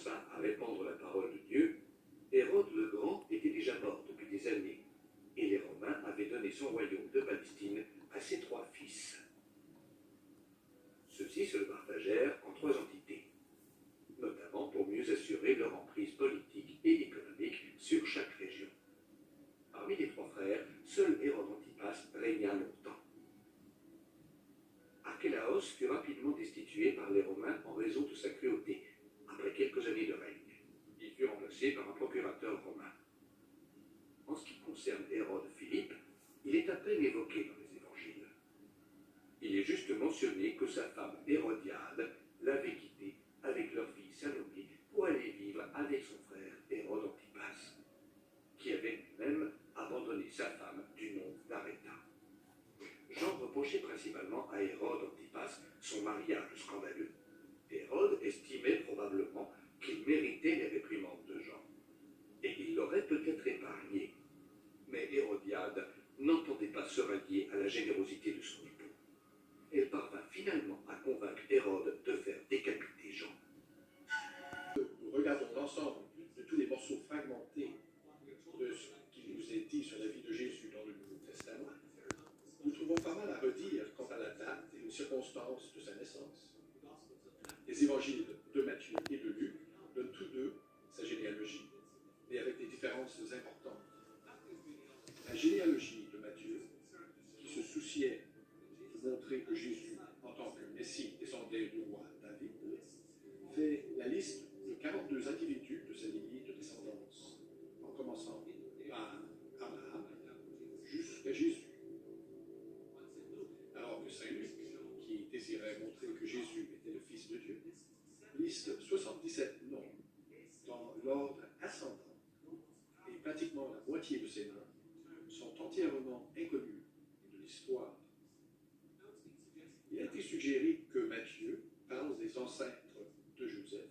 commença à répandre la parole de Dieu, Hérode le Grand était déjà mort depuis des années, et les Romains avaient donné son royaume de Palestine à ses 3 fils. Ceux-ci se le partagèrent en 3 entités, notamment pour mieux assurer leur emprise politique et économique sur chaque région. Parmi les 3 frères, seul Hérode Antipas régna longtemps. Archélaos fut rapidement destitué par les Romains en raison de sa cruauté, après quelques années de règne. Il fut remplacé par un procurateur romain. En ce qui concerne Hérode Philippe, il est à peine évoqué dans les évangiles. Il est juste mentionné que sa femme Hérodiade l'avait quitté avec leur fille Salomé pour aller vivre avec son frère Hérode Antipas, qui avait lui-même abandonné sa femme du nom d'Aréta. Jean reprochait principalement à Hérode Antipas son mariage scandaleux. Hérode estimait probablement qu'il méritait les réprimandes de Jean, et il l'aurait peut-être épargné. Mais Hérodiade n'entendait pas se rallier à la générosité de son époux. Elle parvint finalement à convaincre Hérode de faire décapiter Jean. Nous regardons l'ensemble de tous les morceaux fragmentés de ce qui nous est dit sur la vie de Jésus dans le Nouveau Testament. Nous trouvons pas mal à redire quant à la date et aux circonstances de sa naissance. Les évangiles de Matthieu et de Luc donnent tous deux sa généalogie, mais avec des différences importantes. La généalogie de Matthieu, qui se souciait de montrer que Jésus, en tant que Messie, descendait du roi David, fait la liste de 42 individus de sa lignée de descendance, en commençant par Abraham jusqu'à Jésus. Alors que Saint Luc, qui désirait montrer que Jésus était le Fils de Dieu, liste 77 noms dans l'ordre ascendant, et pratiquement la moitié de ces noms sont entièrement inconnus de l'histoire. Il a été suggéré que Matthieu parle des ancêtres de Joseph,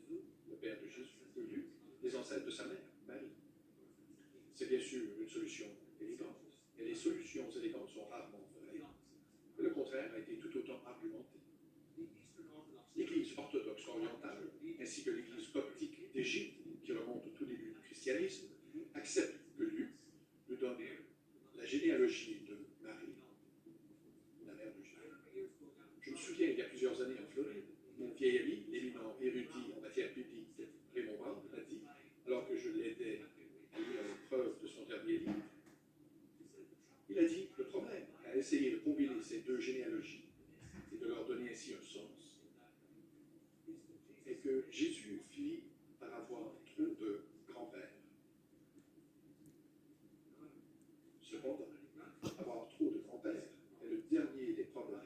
le père de Jésus, et Luc, des ancêtres de sa mère, Marie. C'est bien sûr une solution élégante, et les solutions élégantes sont rarement vraies. Mais le contraire a été tout autant argumenté. L'Église orthodoxe orientale, ainsi que l'Église coptique d'Égypte, qui remonte au tout début du christianisme, acceptent que Luc nous donne la généalogie de Marie, la mère de Jésus. Je me souviens, il y a plusieurs années en Floride, mon vieil ami, l'éminent érudit en matière biblique, Raymond Brown, m'a dit, alors que je l'aidais à lire l'épreuve de son dernier livre, il a dit, le problème à essayer de combiner ces 2 généalogies et de leur donner ainsi un sens, est que Jésus finit par avoir trop de grands-pères. Cependant, avoir trop de grands-pères est le dernier des problèmes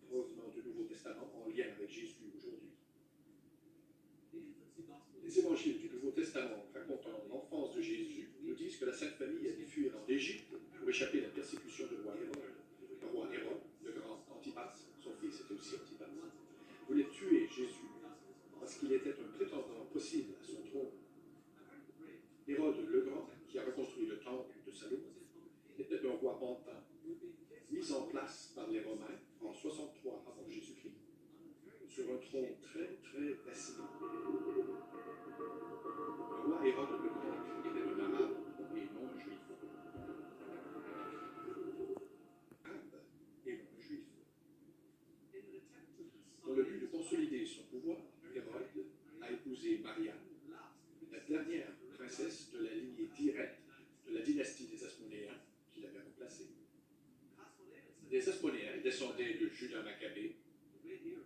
provenant du Nouveau Testament en lien avec Jésus aujourd'hui. Les évangiles du Nouveau Testament racontant l'enfance de Jésus nous disent que la Sainte Famille a dû fuir en Égypte pour échapper à la persécution du roi Hérode. Le roi Hérode, le grand Antipas, son fils était aussi Antipas, voulait tuer Jésus parce qu'il était un prétendant possible à son trône. Hérode le Grand, qui a reconstruit le temple de Salomon, était un roi pantin, mis en place par les Romains en 63 avant Jésus-Christ, sur un trône très vacillant. Le roi Hérode le Grand était un arabe et non un juif. Arabe et non un juif. Dans le but de consolider son pouvoir, Hérode a épousé Marianne, la dernière princesse de la lignée directe de la dynastie des Asmonéens qu'il avait remplacée. Les Asmonéens descendaient de Judas Maccabée,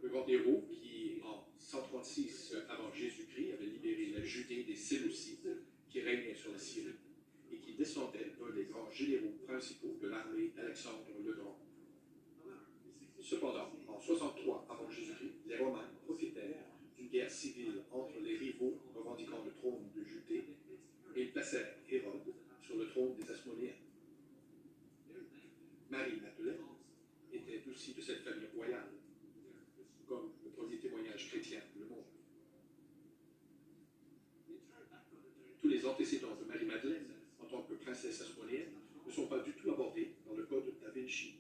le grand héros qui, en 136 avant Jésus-Christ, avait libéré la Judée des Séleucides qui régnaient sur la Syrie et qui descendait d'un des grands généraux principaux de l'armée d'Alexandre le Grand. Cependant, en 63 avant Jésus-Christ, les Romains profitèrent d'une guerre civile entre les rivaux revendiquant le trône de Judée et placèrent Hérode sur le trône des Asmonéens. Marie-Madeleine était aussi de cette famille royale, comme le premier témoignage chrétien le montre. Tous les antécédents de Marie-Madeleine, en tant que princesse asmonéenne, ne sont pas du tout abordés dans le Code da Vinci.